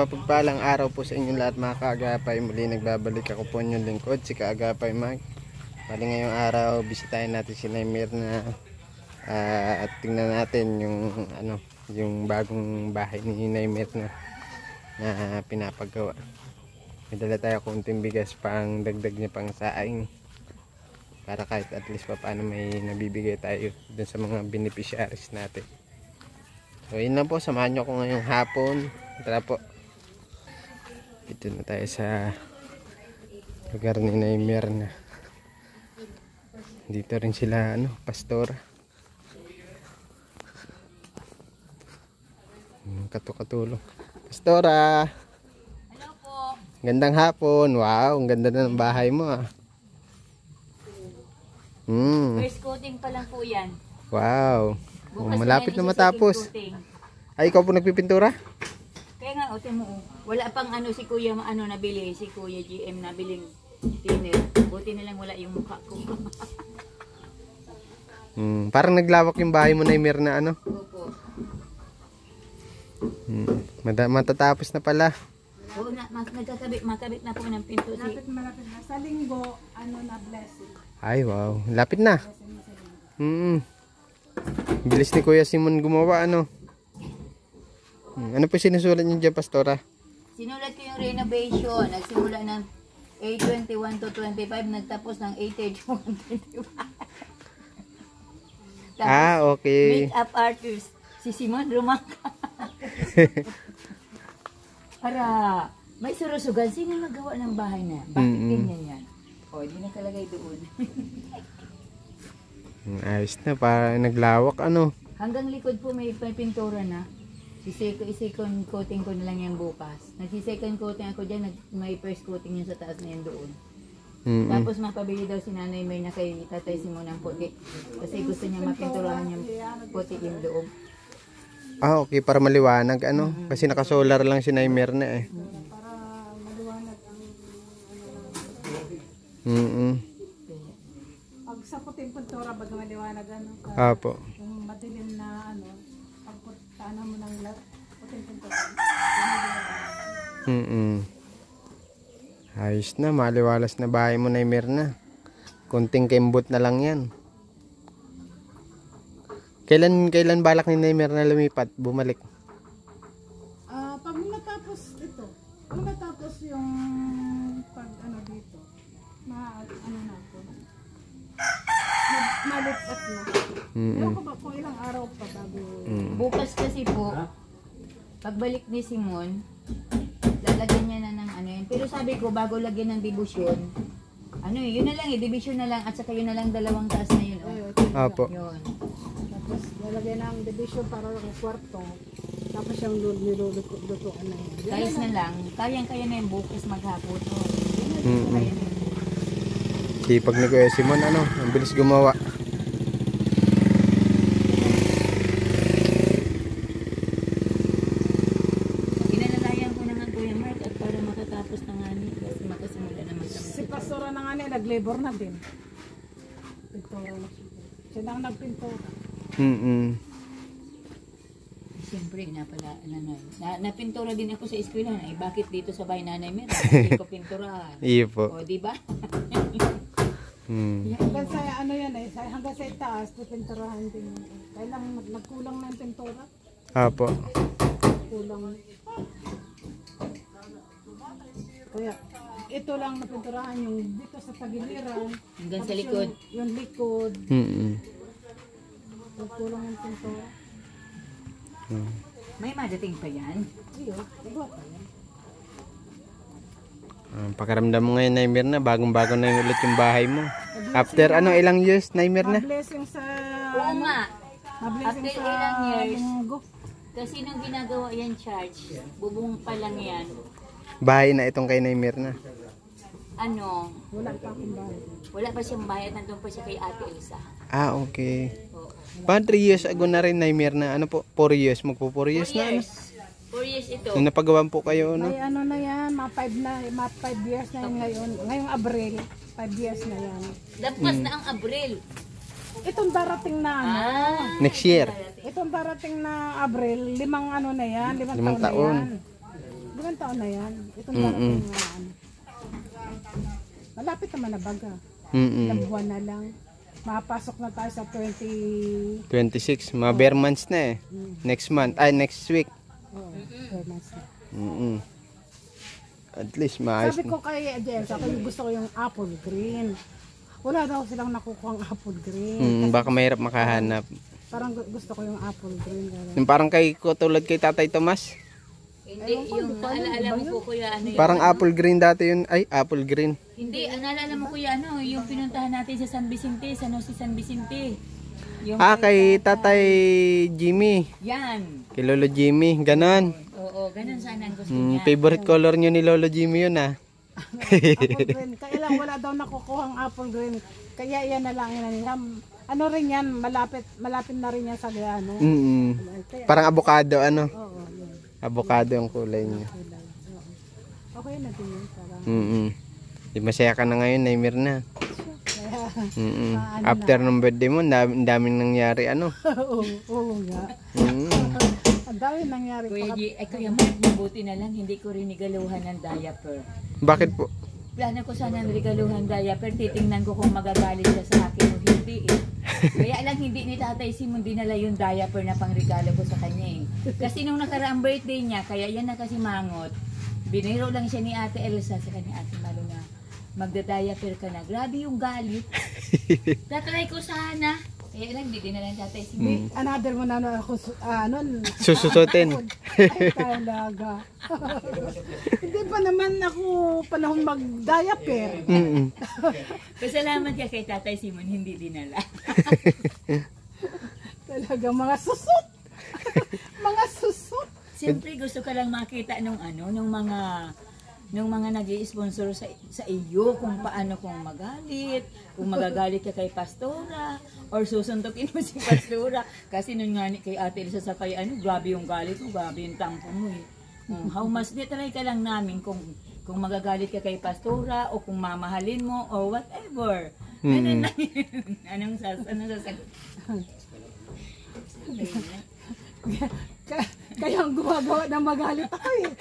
mapagpalang araw po sa inyong lahat mga kaagapay. Muli nagbabalik ako po inyong lingkod, si Kaagapay Mag. Bali ngayong araw, bisitahin natin si Naymir na at tingnan natin yung bagong bahay ni Naymir na pinapagawa. May dala tayo kunting bigas pang dagdag niya pang saing. Para kahit at least pa paano may nabibigay tayo dun sa mga beneficiaries natin. So yun lang po, samahan nyo ako ngayong hapon. Tara po. Dito na tayo sa lugar ni Naymir na. Dito rin sila pastor. Katukatulong. Pastora! Hello po! Gandang hapon. Wow, ang ganda na ng bahay mo First coating pa lang po yan. Wow. Bukas Malapit na matapos. coating. Ay, ikaw po nagpipintura? Kaya nga, mo. Wala pang si Kuya nabili. Si Kuya GM nabiling thinner. Buti na lang wala yung mukha ko. Parang naglawak yung bahay mo, Naymir, na Opo. Matatapos na pala. Oo na, makabit na po ng pinto. Malapit na. Sa linggo, na blessing. Ay, wow. Lapit na. Bilis ni Kuya Simon gumawa, Ano po sinusulat niyo dyan, Pastora? Sinulat ko yung renovation. Nagsimula ng 8:21 to 25. Nagtapos ng 8:31 to 25. Okay. Make-up artist. Si Simon Rumangka. Para may surusugan. Sino nagawa ng bahay na? Bakit ganyan yan? O, hindi nakalagay doon. Ayos na, para naglawak, Hanggang likod po may pintura na. Second coating ko na lang yan bukas. Nagsi-second coating ako dyan, may first coating yan sa taas na yan doon. Tapos mapabili daw si Nanay May na kay Tatay Simon ng puti. Kasi gusto niya mapinturahan yung puti yung loob. Okay, para maliwanag, Kasi naka-solar lang si Naymir na Para maliwanag Pag sa puting pintura, baga maliwanag, Apo. Kung madilim na, pagpuntaan mo ng puting pintura. Ayos na, maliwalas na bahay mo, Naymir na. Kunting kembot na lang yan. Kailan balak ni Naymir na lumipat, bumalik? Pag natapos ito, pag natapos yung dito, na po, malipat na. Ewan ko ba kung ilang araw pa bago. Bukas kasi po, pagbalik ni Simon, lalagyan niya na ng yan. Pero sabi ko, bago lagyan ng dibusyon, yun na lang division na lang, at saka yun na lang dalawang taas na yun. Apo. Yun. Tapos lalagyan ng division para ng kwarto. Tapos yung nilulutuan na yun. Kayas na lang, kayang-kaya na yung bukas maghapon. Kaya na yun. Sipag ni Kuya Simon, ang bilis gumawa. Inalalayan ko na nga Kuya Mark at para makatapos na nga kasi makasimula naman kami. Si Pastora na nga nag-labor na din. Pintura na siya. Siya lang nagpintura. Siyempre, napintura din ako sa eskwela. Bakit dito sa bahay Nanay Mer? Hindi ko pintura. Iyo po. O, diba? Hanggang sa hanggang sa itaas, pipinturahan din. Kailang nagkulang na yung pintura. Apo. Kulang. Kaya, ito lang napinturahan yung dito sa tagiliran. Hanggang sa likod. Yung likod. Nagkulang yung pintura. May madating pa yan? Iyo, iba pa yan. Pakiramdam mo ngayon, Naymir na, bagong-bago na ulit yung bahay mo. After ilang years, Naymir na? Blessing sa... Oo nga. Blessing After sa ilang years. linggo. Kasi nung ginagawa yan, Charge, bubong pa lang yan. Bahay na itong kay Naymir na. Wala pa akong bahay. Wala pa siyang bayad, nandun pa siya kay Ate Elsa. Okay. Oo. Parang 3 years ago na rin, Naymir na. 4 years? Magpo 4 years 4 na. years. 4 years ito. Nung napagawan po kayo, May na yan, mga 5 years na yan ngayon. Ngayong Abril, 5 years na yan. Lampas na ang Abril. Itong darating na Next year. Itong darating na Abril, 5 na yan, 5 5 taon taon. na yan. Ilang taon na yan? Itong Mm-mm. darating na ano. Malapit naman na baga. Ilang buwan na lang. Mapasok na tayo sa 26, mga bare months na eh. Next month, next week. Oo, 4 months na. At least maayos Sabi ko kay Jens, ako yung gusto ko yung apple green. Wala daw silang nakukuha ang apple green. baka mahirap makahanap. Parang gusto ko yung apple green. Ganun. Yung parang tulad kay Tatay Tomas. Hindi, yung naalala mo po kuya, ano yun? Parang apple green dati yun. Ay, apple green. Hindi, ang naalala mo kuya, ano, yung pinuntahan natin sa San Vicente, sa San Vicente. Yung Kay Tatay Jimmy. Yan. Kay Lolo Jimmy. Ganon. Oo, ganun sana ang gusto niya. Favorite color nyo ni Lolo Jimmy yun ah. Apple green. Kaya lang wala daw nakukuha ang apple green. Kaya yan na lang yan. Ano rin yan, malapit na rin yan sa ano. Kaya, Parang avocado ano. oo, yun. Avocado yung kulay niya. Kulay. Oo. Okay na din yun. Parang, Di masaya ka na ngayon, Naimir na. kaya, After ng birthday mo, ang daming nangyari ano. oo nga. Ang dami nangyari. Kuya G, Kuya Mark, mabuti na lang, hindi ko rin nigaluhan ng diaper. Bakit po? Plano ko sana ng regaluhan diaper, titingnan ko kung magagalit siya sa akin o hindi eh. Kaya lang hindi ni Tatay Simon dinala yung diaper na pangregalo ko sa kanya eh. Kasi nung nakaraang birthday niya, kaya yan na kasi mangot, biniro lang siya ni Ate Elsa sa kanya Ate Malu na magda-diaper ka na. Grabe yung galit. Tatry ko sana. Kaya lang, hindi dinala ni Tatay Simon. Another mo na ako, Sususutin. Ay, talaga. Hindi pa naman ako panahon mag-diaper. Pasalamat ka kay Tatay Simon, hindi dinala. Talaga, mga susot. Mga susot. Siyempre gusto ka lang makita nung mga nag-i-sponsor sa iyo kung paano kung magalit, kung magagalit ka kay Pastora or susuntukin mo si Pastora kasi nun nga kay Ate Elsa sa kay grabe yung galit mo, grabe yung tampo mo eh. How much try ka lang namin kung magagalit ka kay Pastora o kung mamahalin mo or whatever. Ganun lang yun. Anong sasagot? Kaya ang gumagawa na magalit ako eh.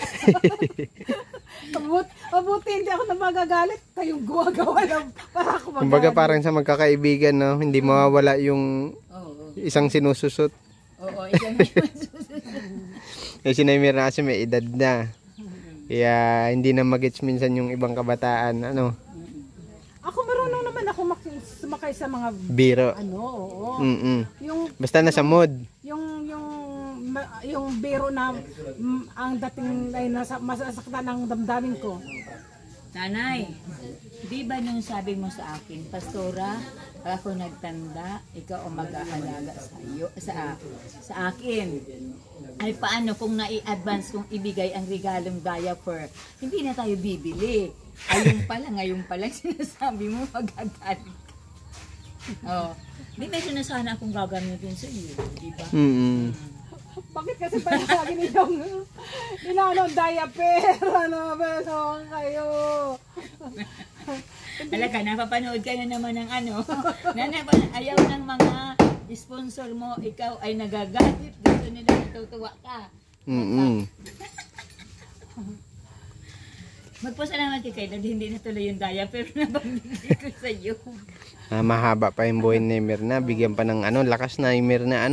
Mabuti hindi ako na magagalit. Kayong gumagawa na para ako magalit. Kumbaga parang sa magkakaibigan, no? Hindi mawawala yung isang sinususot. Oo, isang Kasi si Naimir na kasi may edad na. Kaya hindi na mag-gets minsan yung ibang kabataan. Ano? Ako marunong naman ako sumakay sa mga Biro. oo. Yung Basta nasa mood. yung biro na ang dating ay masasaktan ng damdamin ko. Nanay, di ba nung sabi mo sa akin, Pastora, ako nagtanda, ikaw ang mag-aalaga sa akin. Ay paano kung nai-advance kung ibigay ang regalong diaper, hindi na tayo bibili. Ngayon pa lang sinasabi mo magagalit. Oh, di medyo na sana akong gagamitin sa iyo, di ba? Bakit kasi palagi ninyong diaper, beso kayo. Talaga, napapanood ka na naman ng ayaw ng mga sponsor mo, ikaw ay nagagalit, gusto nila natutuwa ka. Magpasalamat ka kay Lord, hindi na tuloy yung diaper na bambigay ko sa iyo. Mahaba pa yung buhay ni Mirna, bigyan pa ng lakas na yung Mirna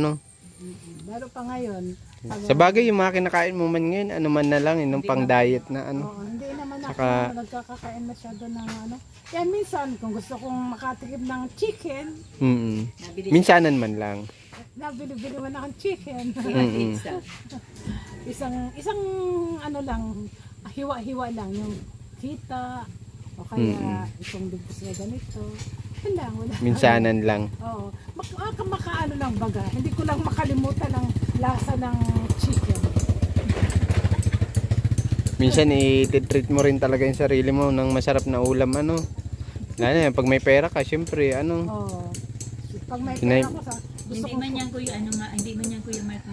Lalo pa ngayon. Sa bagay yung mga kinakain mo man ngayon, ano man na lang, nung pang diet na Oo, hindi naman ako nagkakakain masyado ng Yan minsan, kung gusto kong makatikim ng chicken, minsanan man lang. nabili-bili man akong chicken. isang lang, hiwa-hiwa lang, yung kita, o kaya itong bigos na ganito. Wala. Minsanan lang. Oo. Makaano lang baga. Hindi ko lang makalimutan ang lasa ng chicken. Minsan i-treat mo rin talaga yung sarili mo ng masarap na ulam pag may pera ka, syempre Oo. Pag may pera ko Hindi man yan kuya Mark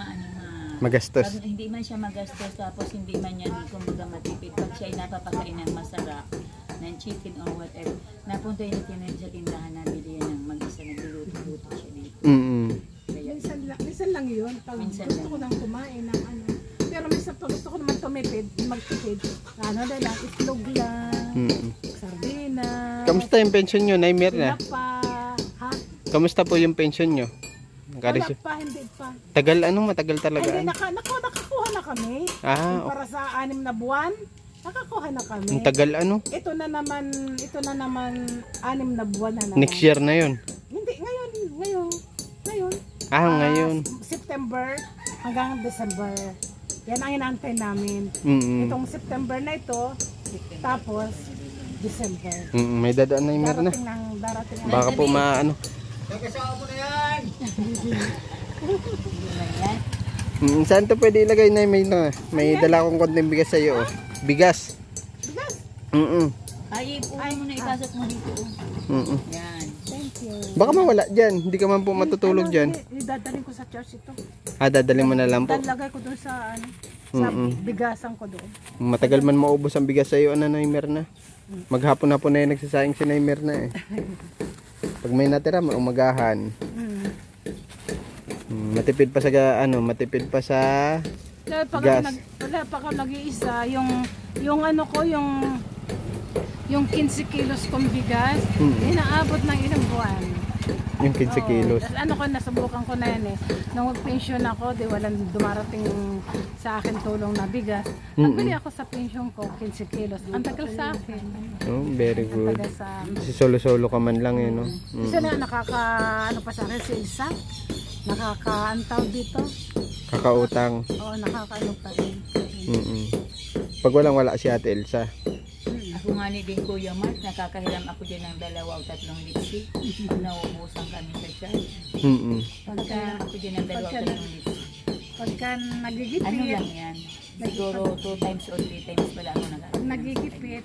magastos. Hindi man siya magastos tapos hindi man yan kumbaga matipid. Pag siya ay napapakain ng masarap ng chicken or whatever, napunta yun sa tindahan na bili yan ng mag-isa, nagluluto siya dito. Kaya, minsan lang yun. Pag minsan gusto lang. ko lang kumain ng Pero minsan pag gusto ko naman magtipid, ano na lang, itlog lang, sardina, Kamusta yung pension nyo, Nay Mirna? tinapa, ha? Kamusta po yung pension nyo? Wala pa, hindi pa. Tagal, matagal talaga. Hindi, nakakuha na kami. Ah, Yung para sa 6 na buwan, nakakuha na kami. ang tagal Ito na naman 6 na buwan na naman. Next year na yun. Hindi, ngayon. Ngayon. September hanggang December. Yan ang inaantay namin. Itong September na ito, tapos December. May dadaan na yung Mirna. Darating ang Baka po maano. Saan to pwede ilagay na may dala akong konting bigas sa iyo. Bigas. Bigas? Ay, mo na ipasok mo dito. Yan. Thank you. Baka mawala dyan. Hindi ka man po matutulog dyan. Idadalhin ko sa church ito. Dadalhin mo na lang po. Lagay ko doon sa sa bigasan ko doon. Matagal man maubos ang bigas sa iyo, Nay Mirna. Maghapon-hapon na yung nagsasaing si Nay Mirna eh. Pag may natira, maumagahan. Matipid pa sa matipid pa sa gas. Wala pa ako nag-iisa, yung ano ko, yung 15 kilos kong bigas, inaabot ng ilang buwan. Yung 15 kilos. Nasubukan ko na yan eh. Nung pension ako, di walang dumarating sa akin tulong na bigas. Nagbili ako sa pension ko, 15 kilos. Ang tagal sa akin. Very good. Ang tagal sa Si solo-solo ka man lang eh, no? Isa na ano pa sa akin, si Isa. Nakakaantaw dito. Kakautang. Oo, nakakaano pa rin. Pag wala si Ate Elsa. Ako nga ni din Kuya Mark, nakakahiram ako dyan ng 2 o 3 lipstick. Pag nauubusan kami sa chat. Pagkahiram ako dyan ng 2 o 3 lipstick. Pagka nagigipit. Ano lang yan? Siguro 2 times or 3 times wala ako nagkakaroon. Nagigipit.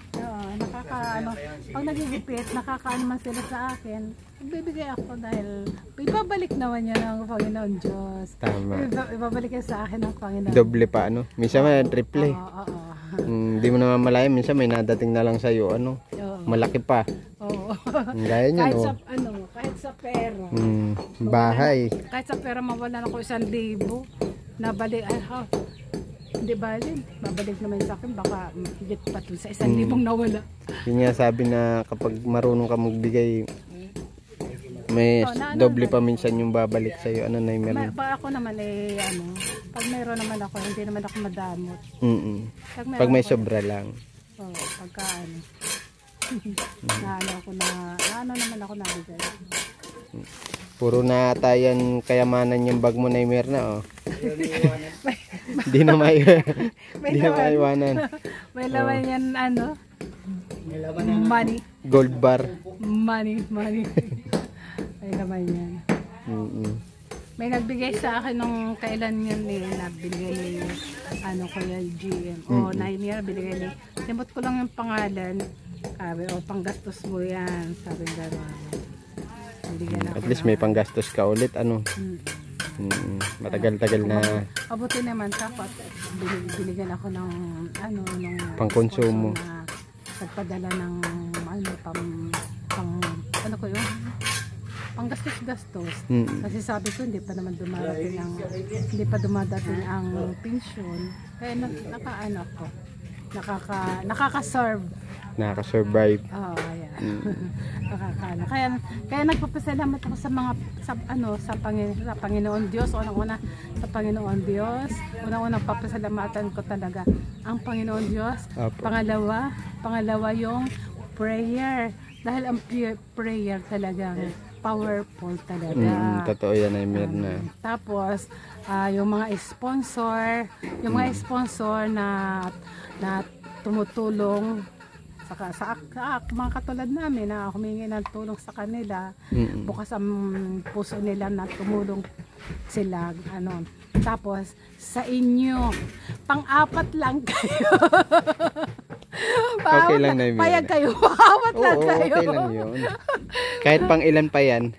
Pag nagigipit, nakakaano man sila sa akin. Magbibigay ako dahil ibabalik naman yan ng Panginoon Diyos. Tama. Ibabalik yan sa akin ng Panginoon. Doble pa, Minsan may triple. Oo. Hindi mo naman malaya, minsan may nadating na lang sa'yo, malaki pa. Oo. Gaya niyan, kahit sa pera. Bahay. Kahit sa pera mawalan ako 1,000. Nabalik, hindi balik. Babalik naman sa akin, baka higit pa dun sa 1,000 nawala. Yun nga sabi na kapag marunong ka magbigay, may doble pa minsan yung babalik sa'yo. Nay Mirna? Ako naman pag mayroon naman ako, hindi naman ako madamot. Pag may sobra lang. Oo, pagka naman ako nabigay. Puro na tayan kayamanan yung bag mo, Nay Mirna, Hindi na maiwanan. May laman yan, money. Gold bar. Money. May laman yan. May nagbigay sa akin nung kailan yan nagbigay ni Kuya GM. Nay Mirna, binigay ni. Simot ko lang yung pangalan. Sabi, panggastos mo yan. Sabi gano'n. At least may panggastos ka ulit, Matagal-tagal na. Abuti naman tapos binigyan ako ng nung pangkonsumo. Nagpadala ng panggastos-gastos. Kasi sabi ko hindi pa dumadating ang pension. Kaya nakaka-serve. Nakaka-survive. Ayan. Kaya nagpapasalamat ako sa Panginoon Diyos. Unang-una sa Panginoon Diyos. Unang-unang papasalamatan ko talaga ang Panginoon Diyos. Pangalawa yung prayer. Dahil ang prayer talagang powerful talaga. Totoo yan, Nay Mirna. Tapos yung mga sponsor, na tumutulong sa mga katulad namin na humingi ng tulong sa kanila. Bukas ang puso nila na tumulong sila. Tapos sa inyo, pang-apat lang kayo. Okay lang, Nay Mirna. Payag kayo, pang-apat lang kayo. Okay lang yun. Kahit pang ilan pa yan.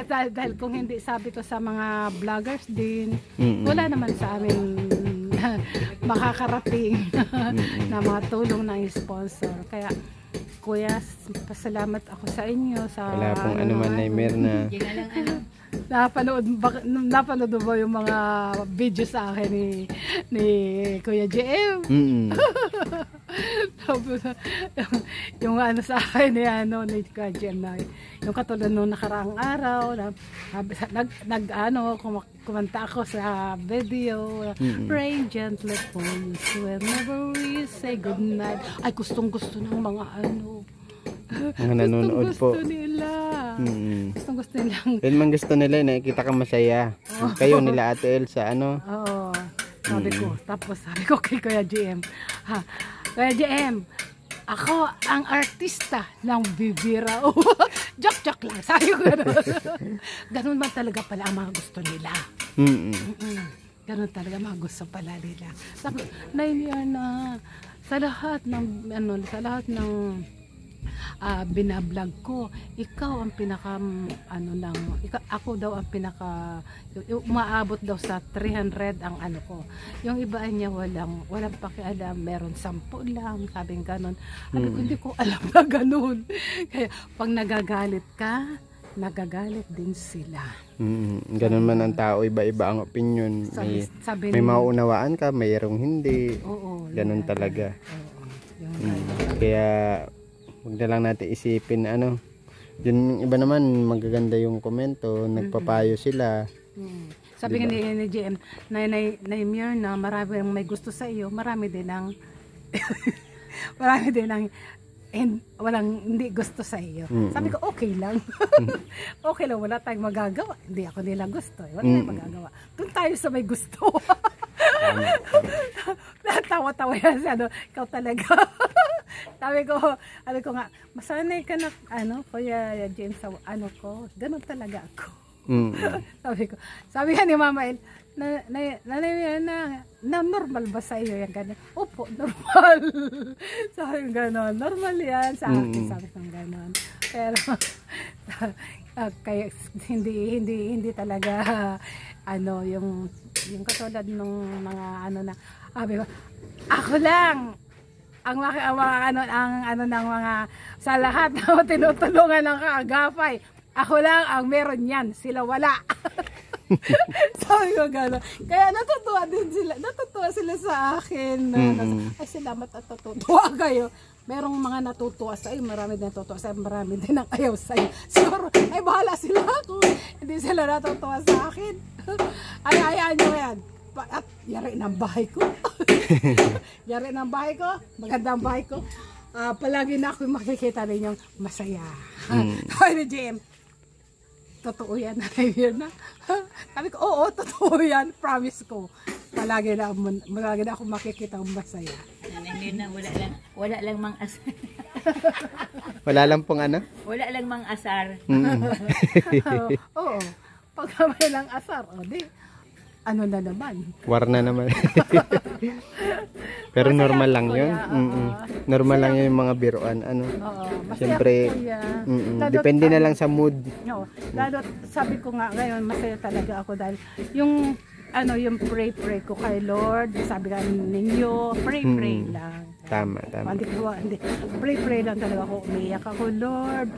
Dahil kung hindi, sabi ko sa mga vloggers din, wala naman sa amin makakarating na mga tulong ng sponsor. Kaya Kuya, pasalamat ako sa inyo. Wala pong ano man, Nay Mirna. napanood mo ba yung mga video sa akin ni Kuya JM? Tapos, yung ano sa akin ni Kuya JM na yung katulad nung nakaraang araw kumanta ako sa video, pray gently please whenever we say goodnight. Ay, gustong-gusto ng mga mga nanonood po. Gusto nila. Gusto nilang. Yun man gusto nila, nakikita ka masaya. Kayo nila Ate El sa Oo. Sabi ko, tapos sabi ko kay Kuya JM, Kuya JM, ako ang artista ng bibira. Joke lang. Sabi ko gano'n. Ganun man talaga pala ang mga gusto nila. Ganun talaga mga gusto pala nila. Sabi ko, 9 year na sa lahat ng binablog ko, ikaw ang pinaka ako daw ang pinaka umaabot daw sa 300 ang ko. Yung iba niya walang pakialam, meron 10 lang, sabing ganon. Sabi ko, hindi ko alam na ganon. Kaya pag nagagalit din sila. Ganun man ang tao, iba-iba ang opinion. May mauunawaan ka, mayroong hindi. Oo, ganun talaga. Oo, kaya huwag na lang natin isipin yun, iba naman magaganda yung komento, nagpapayo sila. Sabi nga ni JM na marami ang may gusto sa iyo, marami din ang walang hindi gusto sa iyo. Sabi ko okay lang. Okay lang, wala tayong magagawa. Hindi ako nila gusto, wala tayong magagawa. Doon tayo sa may gusto. Tawa-tawa yan siya, ikaw talaga. Sabi ko nga, masanay ka na, Kuya James, sa ko, ganun talaga ako. Sabi nga ni Mama El, na normal ba sa iyo yan ganyan? Opo, normal. Sabi ko gano'n, normal yan sa akin, sabi ko gano'n. Pero, kaya hindi talaga, yung katulad nung mga sabi ko, ako lang, ang ng mga sa lahat na tinutulungan ng kaagapay, ako lang ang meron yan, sila wala. Sabi ko gano'n. Kaya natutuwa sila sa akin. Ay, salamat at natutuwa kayo. Merong mga natutuwa sa iyo, marami din natutuwa sa iyo, marami din ang ayaw sa iyo. Siguro, ay bahala sila kung hindi sila natutuwa sa akin. Ay, hayaan nyo yan. At yari ng bahay ko. Yari ng bahay ko, magandang bahay ko. Palagi na ako makikita ninyong masaya. Sabi ni JM, totoo yan, na. Sabi ko, oo, totoo yan, promise ko. Palagi na ako makikita masaya. Wala lang mang asar. Wala lang pong Wala lang mang asar. Oo, pag may lang asar, di, na naman. War na naman. Pero masaya normal lang yun. Normal lang yun yung mga biruan. Siyempre, depende na lang sa mood. No, lalo sabi ko nga ngayon, masaya talaga ako dahil yung pray ko kay Lord, sabi nga ninyo, pray lang. Tama. Hindi, pray lang talaga ako, umiyak ako, Lord,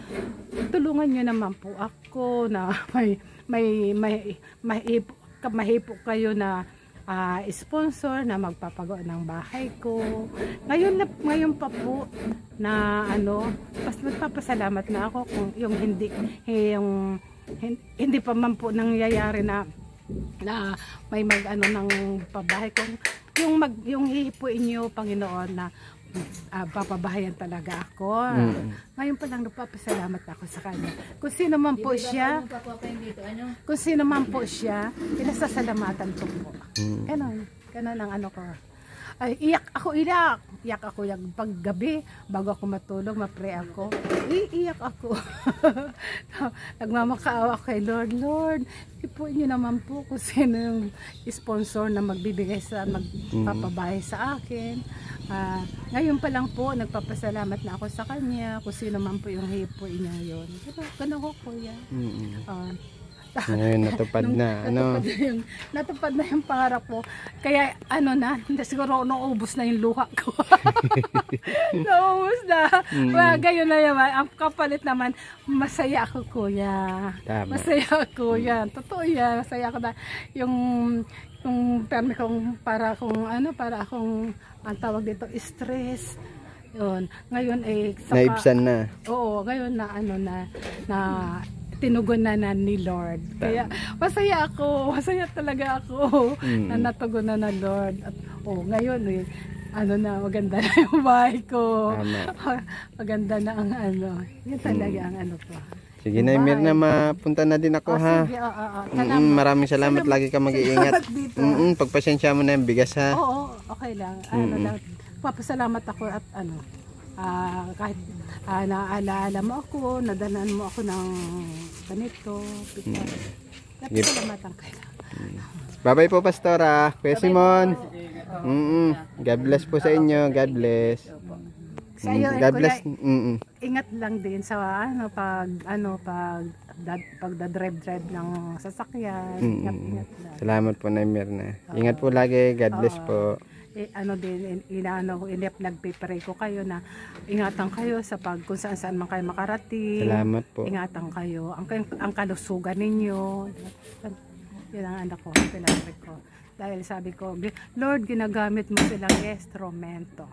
tulungan nyo naman po ako na mahipo kayo na sponsor na magpapagawa ng bahay ko. Ngayon pa po na mas magpapasalamat na ako kung hindi pa man po nangyayari na may ng pabahay ko, yung hihipuin niyo, Panginoon, na papabahayan talaga ako. Ngayon pa lang nagpapasalamat ako sa kanya. Kung sino man po siya, pinasasalamatan ko po. Ganon ang ko. Ay, iyak ako paggabi bago ako matulog, mapray ako, iiyak ako. Nagmamakaawa kay Lord, ipuin niyo naman po kung sino yung sponsor na magpapabahay sa akin. Ngayon pa lang po nagpapasalamat na ako sa kanya, kung sino man po yung hipuin niya yun. Ganun ko, Kuya. Ngayon natupad na. Ano? Natupad na yung pangarap ko. Kaya ano na, hindi siguro naubos na yung luha ko. Naubos na. Well, gayon na naman. Ang kapalit naman, masaya ako, kuya. Tama. Masaya ako, yan. Totoo yan. Masaya ako na yung permi kong para akong ang tawag dito, stress. Yun. Ngayon Naibsan na. Oo, ngayon na na tinugon na ni Lord. Kaya masaya ako, masaya talaga ako na natugon na Lord. At ngayon na maganda na yung bahay ko. Maganda na ang yun talaga ang po. Sige na, Mirna, mapunta na din ako, ha. Sige, Maraming salamat, lagi ka mag-iingat. Pagpasensya mo na yung bigas, ha. Oo, okay lang. Lang, papasalamat ako at kahit naalaala mo ako, nadalan mo ako ng ganito, pasalamatan kayo. Bye-bye po, Pastora. Kuya Simon. God bless po sa inyo. God bless. God bless. Ingat lang din sa pagdadrive ng sasakyan. Ingat lang. Salamat po, Mirna. Ingat po lagi. God bless po. Nagpipray ko kayo na ingatan kayo sa kung saan man kayo makarating. Salamat po. Ingatan kayo. Ang kalusugan ninyo. Yan ang anak ko, pinapray ko. Dahil sabi ko, Lord, ginagamit mo silang instrumento.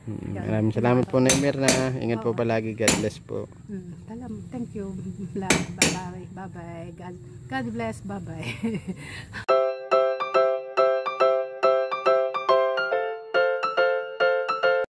Maraming salamat po, Mirna. Ingat po palagi. God bless po. Thank you. Bye-bye. God bless. Bye-bye.